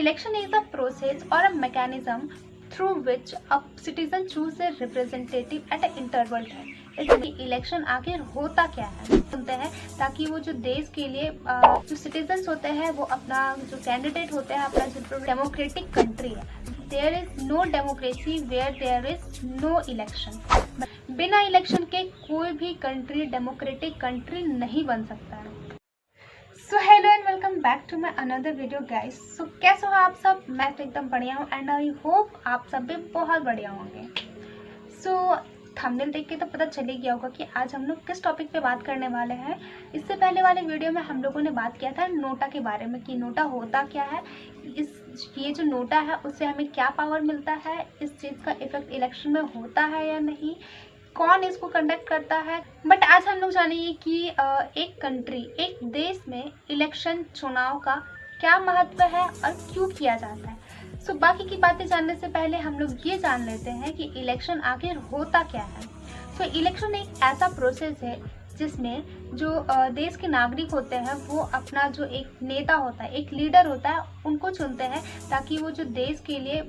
election is a process or a mechanism through which a citizen choose their representative at an interval time. इसलिए election आखिर होता क्या है सुनते हैं, ताकि वो जो देश के लिए जो सिटीजन्स होते हैं वो अपना जो कैंडिडेट होते हैं, अपना जो डेमोक्रेटिक कंट्री है, there is no democracy where there is no election. बिना इलेक्शन के कोई भी कंट्री डेमोक्रेटिक कंट्री नहीं बन सकता है। So hello and welcome back to my another video guys. So कैसे हो आप सब? मैं तो एकदम बढ़िया हूँ एंड आई होप आप सब भी बहुत बढ़िया होंगे। सो थंबनेल देख के तो पता चल ही गया होगा कि आज हम लोग किस टॉपिक पे बात करने वाले हैं। इससे पहले वाले वीडियो में हम लोगों ने बात किया था नोटा के बारे में कि नोटा होता क्या है, ये जो नोटा है उससे हमें क्या पावर मिलता है, इस चीज़ का इफेक्ट इलेक्शन में होता है या नहीं, कौन इसको कंडक्ट करता है। बट आज हम लोग जानेंगे कि एक कंट्री, एक देश में इलेक्शन चुनाव का क्या महत्व है और क्यों किया जाता है। सो बाकी की बातें जानने से पहले हम लोग ये जान लेते हैं कि इलेक्शन आखिर होता क्या है। सो इलेक्शन एक ऐसा प्रोसेस है जिसमें जो देश के नागरिक होते हैं वो अपना जो एक नेता होता है, एक लीडर होता है, उनको चुनते हैं ताकि वो जो देश के लिए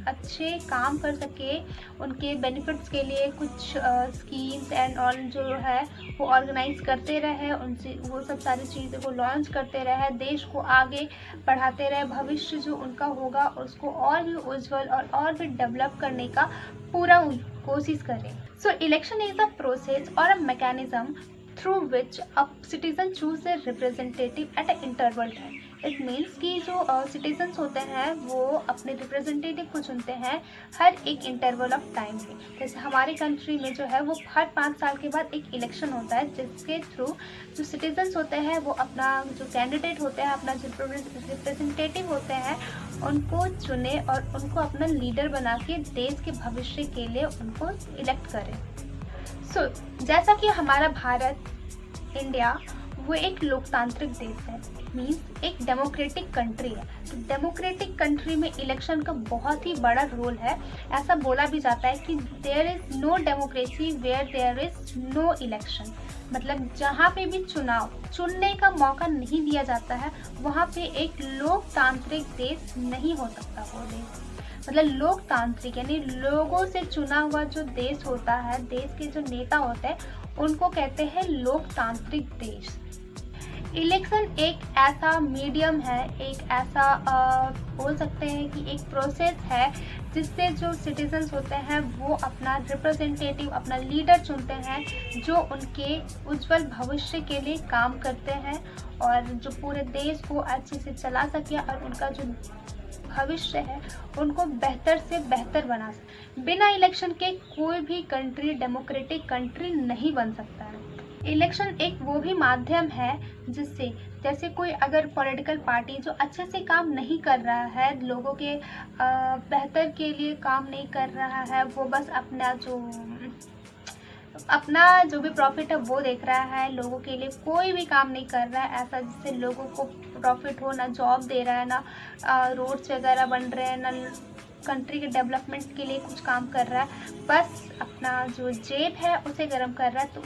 अच्छे काम कर सके, उनके बेनिफिट्स के लिए कुछ स्कीम्स एंड ऑल जो है वो ऑर्गेनाइज करते रहे, उनसे वो सब सारी चीज़ों को लॉन्च करते रहे, देश को आगे बढ़ाते रहे, भविष्य जो उनका होगा उसको और भी उज्जवल और भी डेवलप करने का पूरा कोशिश करें। सो इलेक्शन इज अ प्रोसेस और a mechanism through which a citizen choose their representative at a interval time. It means कि जो सिटीजन्स होते हैं वो अपने रिप्रेजेंटेटिव को चुनते हैं हर एक इंटरवल ऑफ टाइम पे। जैसे हमारे कंट्री में जो है वो हर 5 साल के बाद एक इलेक्शन होता है जिसके थ्रू जो सिटीजन्स होते हैं वो अपना जो कैंडिडेट होते हैं, अपना जो रिप्रेजेंटेटिव होते हैं उनको चुने और उनको अपना लीडर बना के देश के भविष्य के लिए उनको इलेक्ट करें। सो जैसा कि हमारा भारत, इंडिया, वो एक लोकतांत्रिक देश है, मीन्स एक डेमोक्रेटिक कंट्री है। तो डेमोक्रेटिक कंट्री में इलेक्शन का बहुत ही बड़ा रोल है। ऐसा बोला भी जाता है कि there is no democracy where there is no election. मतलब जहाँ पे भी चुनाव चुनने का मौका नहीं दिया जाता है वहाँ पे एक लोकतांत्रिक देश नहीं हो सकता वो देश। मतलब लोकतांत्रिक यानी लोगों से चुना हुआ जो देश होता है, देश के जो नेता होते हैं उनको कहते हैं लोकतांत्रिक देश। इलेक्शन एक ऐसा मीडियम है, एक ऐसा बोल सकते हैं कि एक प्रोसेस है जिससे जो सिटीजन्स होते हैं वो अपना रिप्रेजेंटेटिव, अपना लीडर चुनते हैं जो उनके उज्जवल भविष्य के लिए काम करते हैं और जो पूरे देश को अच्छे से चला सके और उनका जो भविष्य है उनको बेहतर से बेहतर बना सके। बिना इलेक्शन के कोई भी कंट्री डेमोक्रेटिक कंट्री नहीं बन सकता है। इलेक्शन एक वो भी माध्यम है जिससे, जैसे कोई अगर पॉलिटिकल पार्टी जो अच्छे से काम नहीं कर रहा है, लोगों के बेहतर के लिए काम नहीं कर रहा है, वो बस अपना जो भी प्रॉफिट है वो देख रहा है, लोगों के लिए कोई भी काम नहीं कर रहा है ऐसा जिससे लोगों को प्रॉफिट हो, ना जॉब दे रहा है, ना रोड्स वगैरह बन रहे हैं, ना कंट्री के डेवलपमेंट के लिए कुछ काम कर रहा है, बस अपना जो जेब है उसे गर्म कर रहा है। तो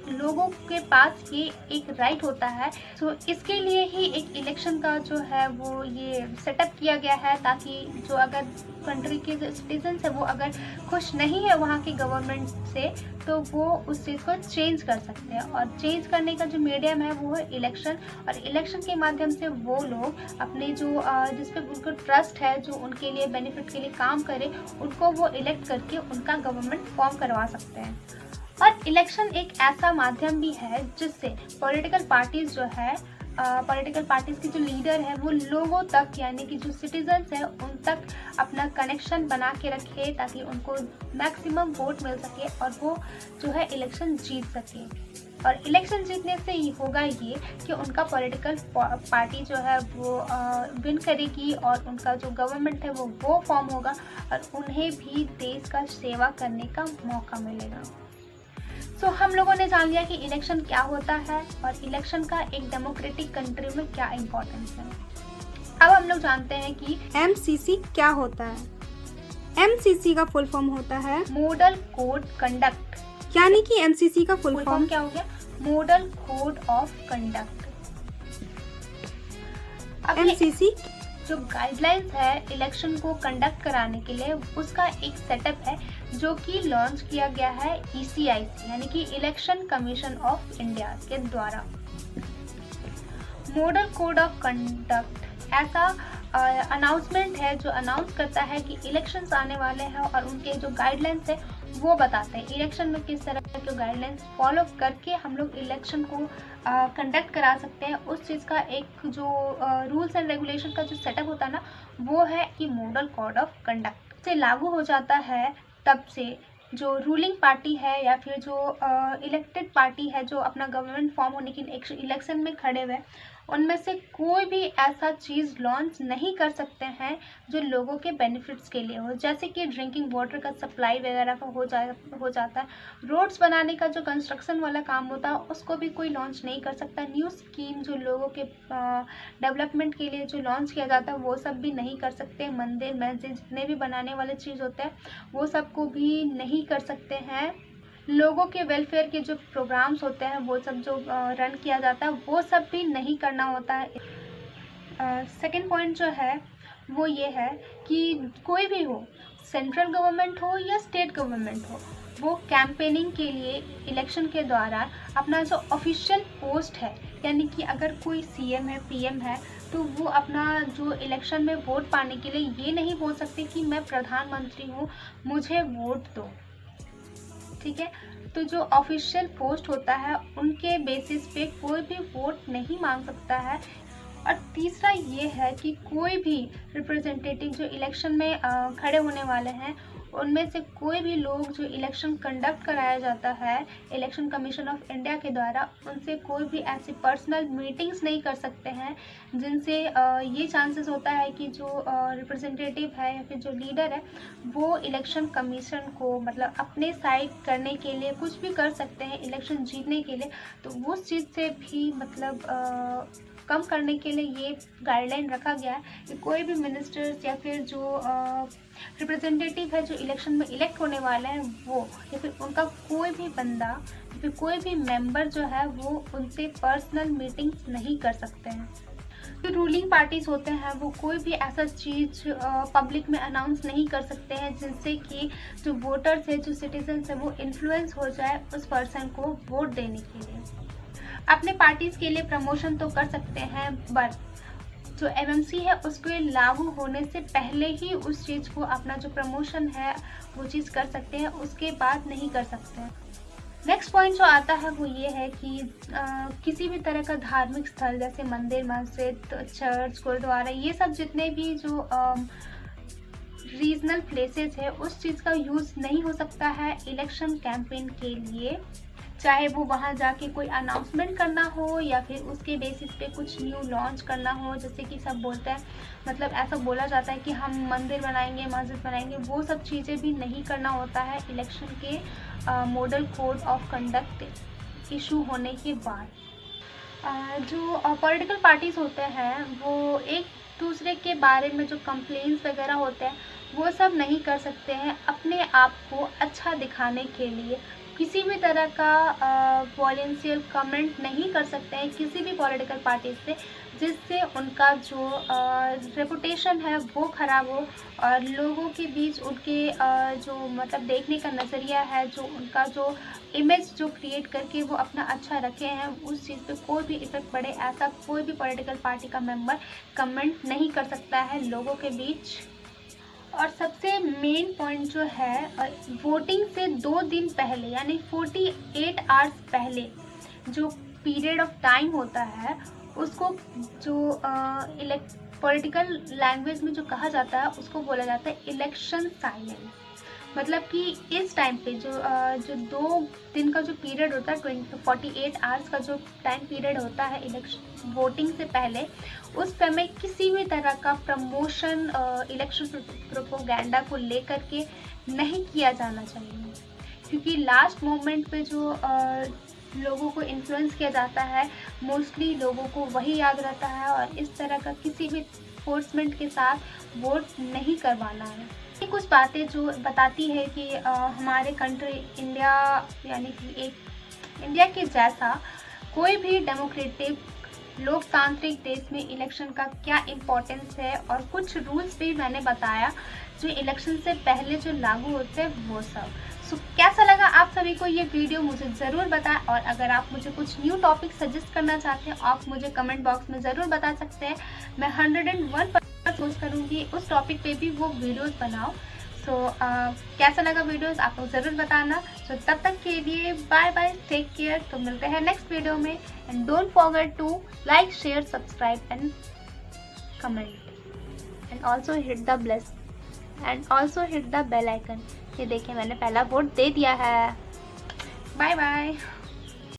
लोगों के पास ये एक राइट होता है। तो इसके लिए ही एक इलेक्शन का जो है वो ये सेटअप किया गया है ताकि जो अगर कंट्री के जो सिटीजन्स है वो अगर खुश नहीं है वहाँ की गवर्नमेंट से तो वो उस चीज़ को चेंज कर सकते हैं। और चेंज करने का जो मीडियम है वो है इलेक्शन, और इलेक्शन के माध्यम से वो लोग अपने जो जिस पे उनको ट्रस्ट है, जो उनके लिए बेनिफिट के लिए काम करे, उनको वो इलेक्ट करके उनका गवर्नमेंट फॉर्म करवा सकते हैं। और इलेक्शन एक ऐसा माध्यम भी है जिससे पॉलिटिकल पार्टीज जो है, पॉलिटिकल पार्टीज के जो लीडर है वो लोगों तक यानी कि जो सिटीजन्स हैं उन तक अपना कनेक्शन बना के रखे ताकि उनको मैक्सिमम वोट मिल सके और वो जो है इलेक्शन जीत सके। और इलेक्शन जीतने से ही होगा ये कि उनका पॉलिटिकल पार्टी जो है वो विन करेगी और उनका जो गवर्नमेंट है वो फॉर्म होगा और उन्हें भी देश का सेवा करने का मौका मिलेगा। सो हम लोगों ने जान लिया कि इलेक्शन क्या होता है और इलेक्शन का एक डेमोक्रेटिक कंट्री में क्या इम्पोर्टेंस है। अब हम लोग जानते हैं कि MCC क्या होता है। MCC का फुल फॉर्म होता है मॉडल कोड कंडक्ट, यानी कि MCC का फुल फॉर्म क्या हो गया? Model code of conduct. MCC जो गाइडलाइंस है इलेक्शन को कंडक्ट कराने के लिए, उसका एक सेटअप है जो कि लॉन्च किया गया है ECIC यानी कि इलेक्शन कमीशन ऑफ इंडिया के द्वारा। मॉडल कोड ऑफ कंडक्ट ऐसा अनाउंसमेंट है जो अनाउंस करता है कि इलेक्शंस आने वाले हैं और उनके जो गाइडलाइंस है वो बताते हैं इलेक्शन में किस तरह के गाइडलाइंस फॉलो करके हम लोग इलेक्शन को कंडक्ट करा सकते हैं। उस चीज़ का एक जो रूल्स एंड रेगुलेशन का जो सेटअप होता है ना, वो है कि मॉडल कोड ऑफ कंडक्ट से लागू हो जाता है। तब से जो रूलिंग पार्टी है या फिर जो इलेक्टेड पार्टी है जो अपना गवर्नमेंट फॉर्म होने के इलेक्शन में खड़े हुए, उनमें से कोई भी ऐसा चीज़ लॉन्च नहीं कर सकते हैं जो लोगों के बेनिफिट्स के लिए हो, जैसे कि ड्रिंकिंग वाटर का सप्लाई वगैरह का हो जाता है। रोड्स बनाने का जो कंस्ट्रक्शन वाला काम होता है उसको भी कोई लॉन्च नहीं कर सकता। न्यू स्कीम जो लोगों के डेवलपमेंट के लिए जो लॉन्च किया जाता है वो सब भी नहीं कर सकते। मंदिर मस्जिद जितने भी बनाने वाले चीज़ होते हैं वो सब को भी नहीं कर सकते हैं। लोगों के वेलफेयर के जो प्रोग्राम्स होते हैं वो सब जो रन किया जाता है वो सब भी नहीं करना होता है। सेकंड पॉइंट जो है वो ये है कि कोई भी हो, सेंट्रल गवर्नमेंट हो या स्टेट गवर्नमेंट हो, वो कैंपेनिंग के लिए इलेक्शन के दौरान अपना जो ऑफिशियल पोस्ट है, यानी कि अगर कोई CM है PM है तो वो अपना जो इलेक्शन में वोट पाने के लिए ये नहीं बोल सकते कि मैं प्रधानमंत्री हूँ मुझे वोट दो, ठीक है। तो जो ऑफिशियल पोस्ट होता है उनके बेसिस पे कोई भी वोट नहीं मांग सकता है। और तीसरा ये है कि कोई भी रिप्रेजेंटेटिव जो इलेक्शन में खड़े होने वाले हैं उनमें से कोई भी लोग जो इलेक्शन कंडक्ट कराया जाता है इलेक्शन कमीशन ऑफ इंडिया के द्वारा, उनसे कोई भी ऐसी पर्सनल मीटिंग्स नहीं कर सकते हैं जिनसे ये चांसेस होता है कि जो रिप्रेजेंटेटिव है या फिर जो लीडर है वो इलेक्शन कमीशन को मतलब अपने साइड करने के लिए कुछ भी कर सकते हैं इलेक्शन जीतने के लिए। तो उस चीज़ से भी मतलब कम करने के लिए ये गाइडलाइन रखा गया है कि कोई भी मिनिस्टर्स या फिर जो रिप्रेजेंटेटिव है जो इलेक्शन में इलेक्ट होने वाले हैं वो या फिर उनका कोई भी बंदा या फिर कोई भी मेंबर जो है वो उनसे पर्सनल मीटिंग्स नहीं कर सकते हैं। जो रूलिंग पार्टीज होते हैं वो कोई भी ऐसा चीज़ पब्लिक में अनाउंस नहीं कर सकते हैं जिनसे कि जो वोटर्स है जो सिटीजन्स है वो इन्फ्लुएंस हो जाए उस पर्सन को वोट देने के लिए। अपने पार्टीज के लिए प्रमोशन तो कर सकते हैं बट जो MMC है उसके लागू होने से पहले ही उस चीज़ को अपना जो प्रमोशन है वो चीज़ कर सकते हैं, उसके बाद नहीं कर सकते हैं। नेक्स्ट पॉइंट जो आता है वो ये है कि किसी भी तरह का धार्मिक स्थल जैसे मंदिर मस्जिद चर्च गुरुद्वारा ये सब जितने भी जो रीजनल प्लेसेस है उस चीज़ का यूज़ नहीं हो सकता है इलेक्शन कैंपेन के लिए, चाहे वो वहाँ जाके कोई अनाउंसमेंट करना हो या फिर उसके बेसिस पे कुछ न्यू लॉन्च करना हो। जैसे कि सब बोलते हैं मतलब ऐसा बोला जाता है कि हम मंदिर बनाएंगे मस्जिद बनाएंगे, वो सब चीज़ें भी नहीं करना होता है इलेक्शन के model code of conduct issue होने के बाद। जो पॉलिटिकल पार्टीज होते हैं वो एक दूसरे के बारे में जो कंप्लेंट्स वगैरह होते हैं वो सब नहीं कर सकते हैं अपने आप को अच्छा दिखाने के लिए। किसी भी तरह का वॉलेंशियल कमेंट नहीं कर सकते हैं किसी भी पॉलिटिकल पार्टी से जिससे उनका जो रेपुटेशन है वो ख़राब हो और लोगों के बीच उनके जो मतलब देखने का नज़रिया है, जो उनका जो इमेज जो क्रिएट करके वो अपना अच्छा रखे हैं उस चीज़ पे कोई भी इफ़ेक्ट पड़े, ऐसा कोई भी पॉलिटिकल पार्टी का मेंबर कमेंट नहीं कर सकता है लोगों के बीच। और सबसे मेन पॉइंट जो है वोटिंग से 2 दिन पहले यानी 48 आवर्स पहले जो पीरियड ऑफ टाइम होता है उसको जो पॉलिटिकल लैंग्वेज में जो कहा जाता है उसको बोला जाता है इलेक्शन साइलेंस। मतलब कि इस टाइम पे जो 2 दिन का जो पीरियड होता है 48 आवर्स का जो टाइम पीरियड होता है इलेक्शन वोटिंग से पहले, उस समय किसी भी तरह का प्रमोशन इलेक्शन प्रोपोगेंडा को लेकर के नहीं किया जाना चाहिए, क्योंकि लास्ट मोमेंट पे जो लोगों को इन्फ्लुएंस किया जाता है मोस्टली लोगों को वही याद रहता है और इस तरह का किसी भी फोर्समेंट के साथ वोट नहीं करवाना है। ये कुछ बातें जो बताती है कि हमारे कंट्री इंडिया यानी कि एक इंडिया के जैसा कोई भी डेमोक्रेटिक लोकतांत्रिक देश में इलेक्शन का क्या इम्पोर्टेंस है, और कुछ रूल्स भी मैंने बताया जो इलेक्शन से पहले जो लागू होते हैं वो सब। सो कैसा लगा आप सभी को ये वीडियो मुझे ज़रूर बताएं, और अगर आप मुझे कुछ न्यू टॉपिक सजेस्ट करना चाहते हैं आप मुझे कमेंट बॉक्स में ज़रूर बता सकते हैं। मैं 101% कोशिश करूँगी उस टॉपिक पे भी वो वीडियोस बनाओ। सो कैसा लगा वीडियोस आप लोग ज़रूर बताना। सो तब तक के लिए बाय बाय, टेक केयर। तो मिलते हैं नेक्स्ट वीडियो में, and don't forget to like, share, subscribe and comment and also hit the bell icon. ये देखिए मैंने पहला वोट दे दिया है। Bye bye.